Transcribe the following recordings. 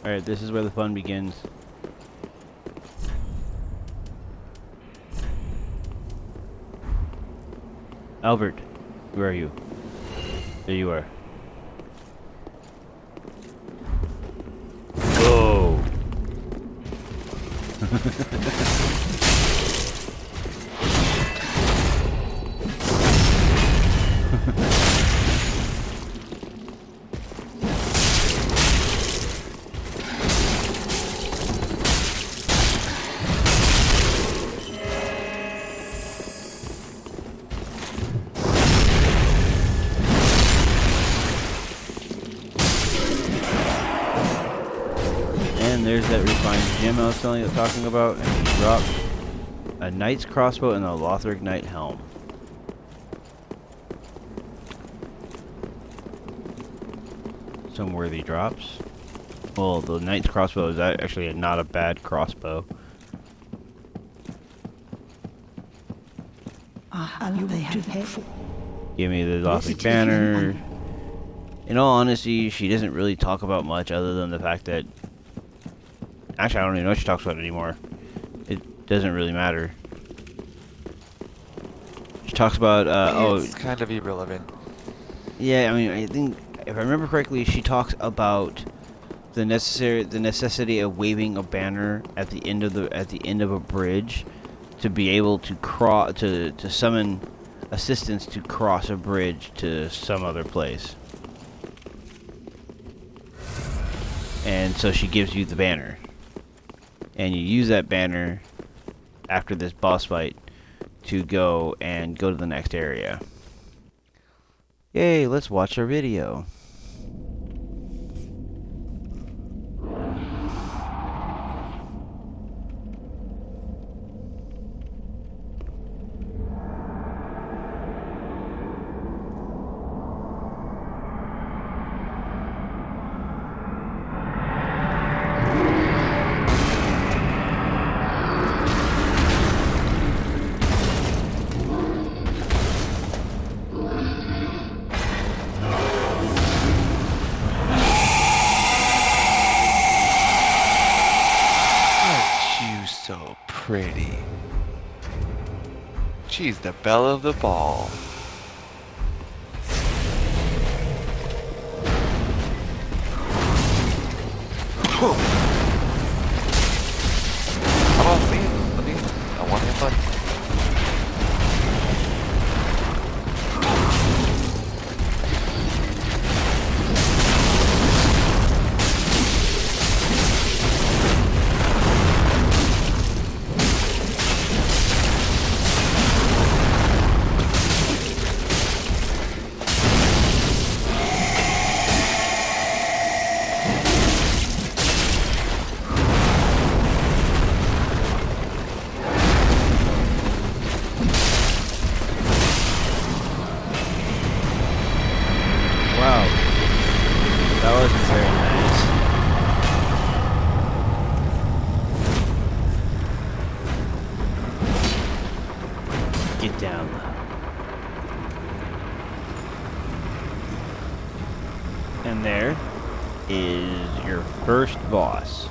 Alright, this is where the fun begins. Albert, where are you? There you are. Go! And there's that refined gem I was talking about, and he dropped a knight's crossbow and a Lothric knight helm. Some worthy drops. Well, the knight's crossbow is actually not a bad crossbow. Give me the Lothric banner. In all honesty, she doesn't really talk about much other than the fact that... Actually, I don't even know what she talks about anymore. It doesn't really matter. She talks about, it's kind of irrelevant. Yeah, I mean, I think, if I remember correctly, she talks about the necessity of waving a banner at the end of a bridge to be able to to summon assistance to cross a bridge to some other place. And so she gives you the banner. And you use that banner after this boss fight to go to the next area. Yay, let's watch our video. So pretty. She's the belle of the ball. Come on, leave. I want to have fun. That wasn't very nice. Get down. And there is your first boss.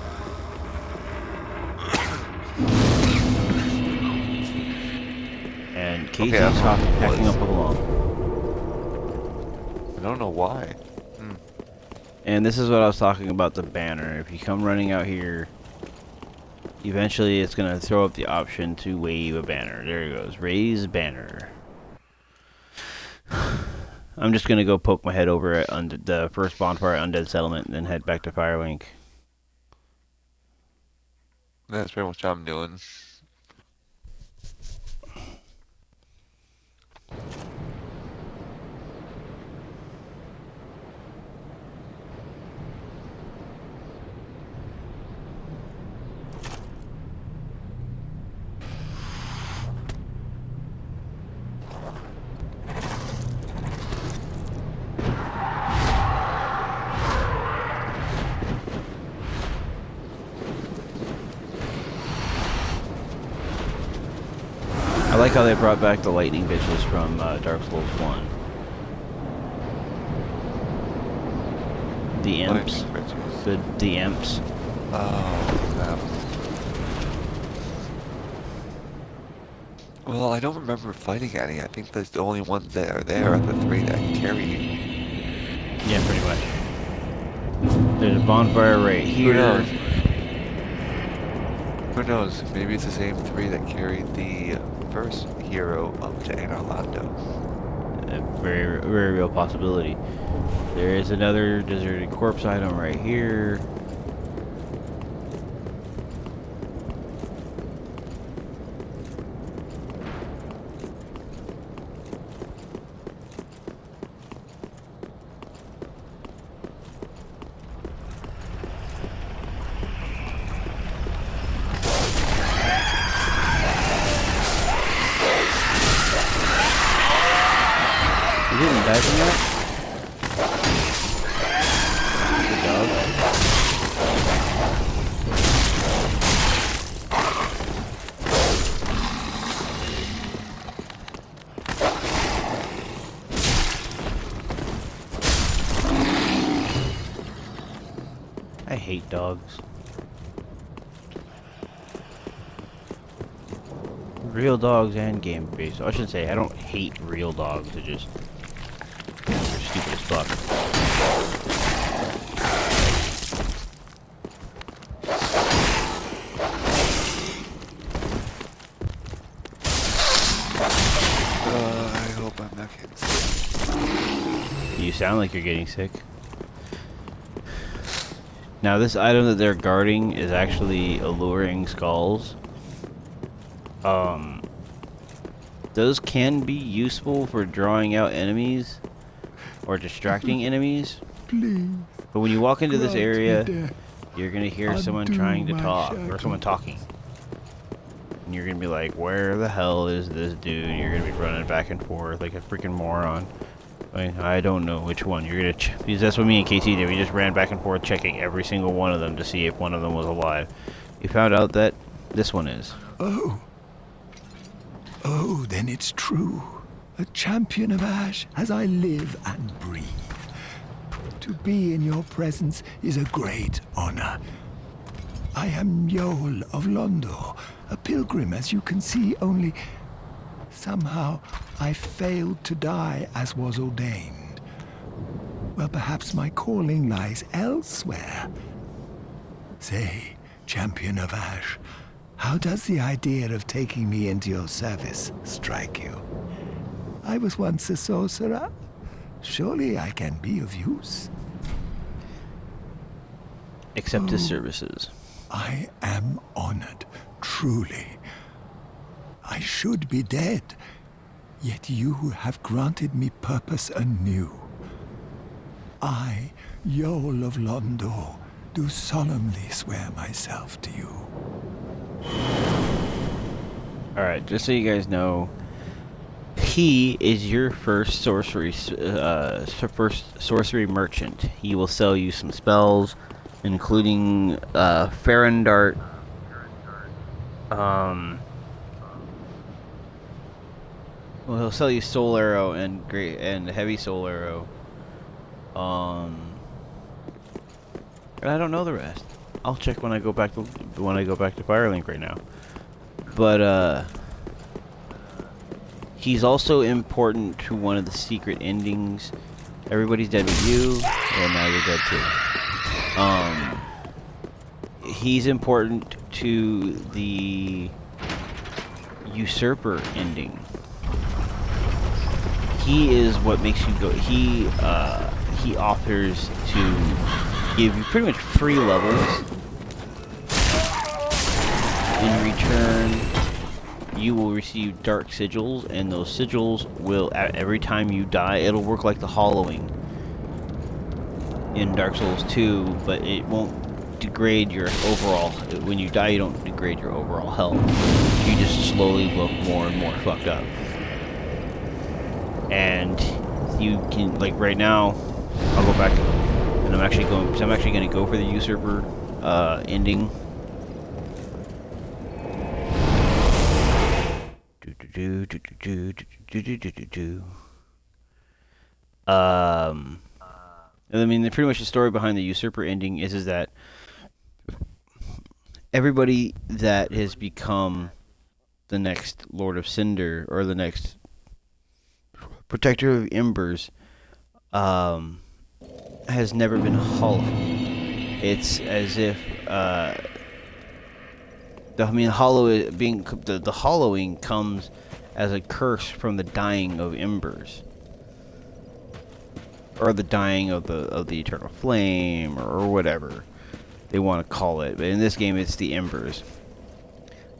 And Casey's packing up along. I don't know why. And this is what I was talking about, the banner. If you come running out here, eventually it's going to throw up the option to wave a banner. There it goes. Raise banner. I'm just going to go poke my head over at the first bonfire at Undead Settlement and then head back to Firelink. That's pretty much what I'm doing. I like how they brought back the lightning bitches from Dark Souls 1. The Learning imps. riches. The imps. Oh, well, I don't remember fighting any. I think the only ones that are there are the three that carry you. Yeah, pretty much. There's a bonfire right Who here. knows? Who knows? Maybe it's the same three that carried the first hero up to Anor Londo. A very, very real possibility. There is another deserted corpse item right here. You didn't die from that? Good dog. I hate dogs. Real dogs and game based. I shouldn't say I don't hate real dogs. They're just they're stupid as fuck. I hope I'm not getting sick. You sound like you're getting sick. Now this item that they're guarding is actually alluring skulls. Those can be useful for drawing out enemies or distracting enemies. Please. But when you walk into this grant me area, death. you're gonna hear someone Undo trying to my talk or shackles. someone talking. And you're gonna be like, where the hell is this dude? You're gonna be running back and forth like a freaking moron. I don't know which one. You're gonna because that's what me and Casey did. We just ran back and forth checking every single one of them to see if one of them was alive. We found out that this one is. Oh. Oh, then it's true. A champion of Ash as I live and breathe. To be in your presence is a great honor. I am Yol of Londo, a pilgrim, as you can see, only somehow I failed to die as was ordained. Well, perhaps my calling lies elsewhere. Say, champion of Ash, how does the idea of taking me into your service strike you? I was once a sorcerer. Surely I can be of use. Accept his services. I am honored, truly. I should be dead, yet you have granted me purpose anew. I, Yol of Londo, do solemnly swear myself to you. Alright, just so you guys know, he is your first sorcery merchant. He will sell you some spells, including Farron Dart, well, he'll sell you Soul Arrow and Heavy Soul Arrow. And I don't know the rest. I'll check when I go back to Firelink right now. But he's also important to one of the secret endings. Everybody's dead but you, and now you're dead too. He's important to the Usurper ending. He is what makes you go. He offers to give you pretty much free levels. In return, you will receive dark sigils, and those sigils will, every time you die, it'll work like the hollowing in Dark Souls 2, but it won't degrade your overall. When you die, you don't degrade your overall health. You just slowly look more and more fucked up. And you can, like right now, I'll go back, and I'm actually going to go for the Usurper ending. I mean, pretty much the story behind the usurper ending is that everybody that has become the next Lord of Cinder or the next Protector of Embers has never been hollow. It's as if the hollowing comes as a curse from the dying of embers, or the dying of the eternal flame, or whatever they want to call it. But in this game, it's the embers.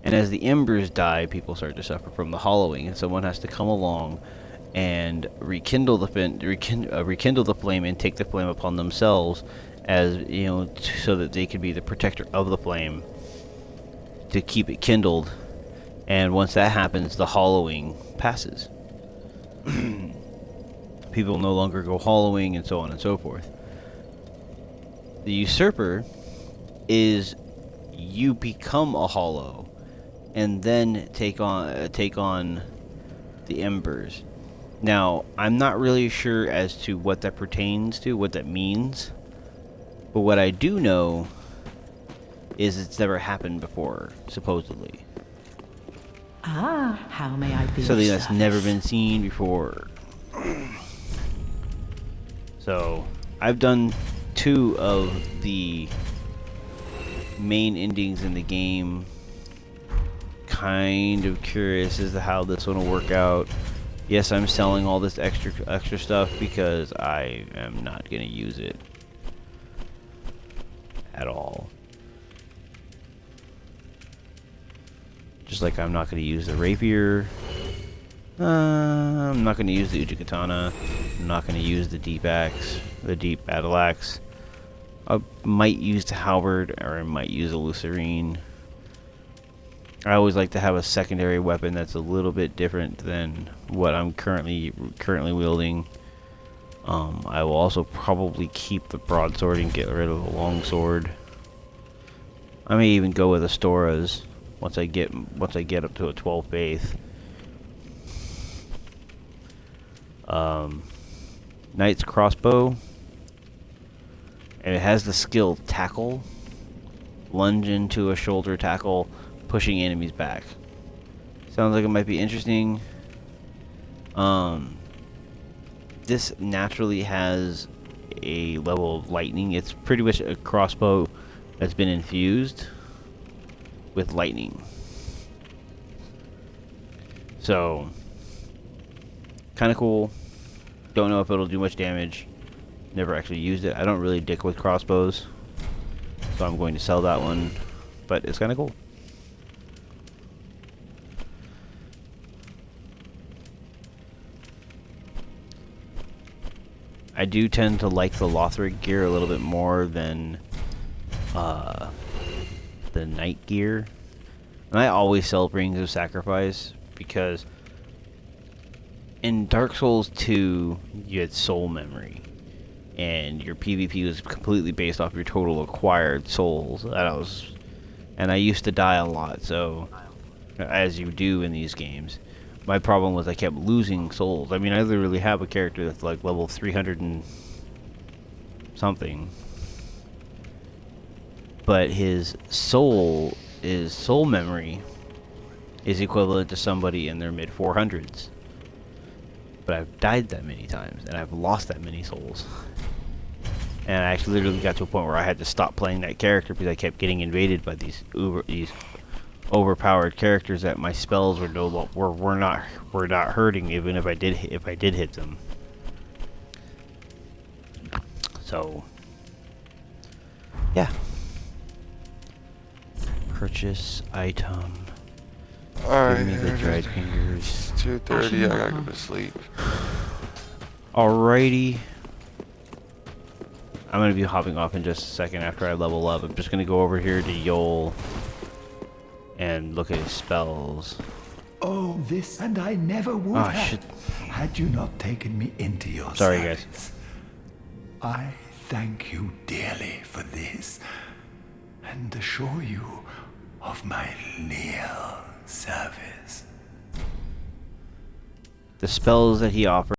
And as the embers die, people start to suffer from the hollowing, and someone has to come along and rekindle the flame and take the flame upon themselves, as so that they can be the protector of the flame to keep it kindled. And once that happens, the hollowing passes. People no longer go hollowing, and so on and so forth. The usurper is you become a hollow and then take on the embers. Now, I'm not really sure as to what that pertains to, what that means, but what I do know is it's never happened before, supposedly. Ah, how may I be? Something that's never been seen before. So, I've done 2 of the main endings in the game. Kind of curious as to how this one will work out. Yes, I'm selling all this extra stuff because I am not going to use it at all. Just like I'm not going to use the rapier. I'm not going to use the Uji-Katana. I'm not going to use the deep axe, the deep battle axe. I might use the halberd, or I might use a Lucerine. I always like to have a secondary weapon that's a little bit different than what I'm currently wielding. I will also probably keep the broadsword and get rid of the longsword. I may even go with Astora's once I get up to a 12th faith. Knight's crossbow, and it has the skill tackle, lunge into a shoulder tackle, pushing enemies back. Sounds like it might be interesting. This naturally has a level of lightning. It's pretty much a crossbow that's been infused with lightning. So, kind of cool. Don't know if it'll do much damage. Never actually used it. I don't really dick with crossbows, so I'm going to sell that one. But it's kind of cool. I do tend to like the Lothric gear a little bit more than the Knight gear. And I always sell Rings of Sacrifice because in Dark Souls 2, you had soul memory. And your PvP was completely based off your total acquired souls. And I used to die a lot, so as you do in these games. My problem was I kept losing souls. I mean, I literally have a character that's like level 300 and something. But his soul memory is equivalent to somebody in their mid 400s. But I've died that many times, and I've lost that many souls. And I actually literally got to a point where I had to stop playing that character because I kept getting invaded by these overpowered characters that my spells were not hurting even if I did hit them. So yeah. Purchase item. Alright, Give me the dried fingers. It's 2:30, I gotta go to sleep. Alrighty. I'm gonna be hopping off in just a second after I level up. I'm just gonna go over here to Yol and look at his spells. Oh, this and I never would Oh, have shit. had you not taken me into your Sorry, service. guys. I thank you dearly for this and assure you of my leal service. The spells that he offers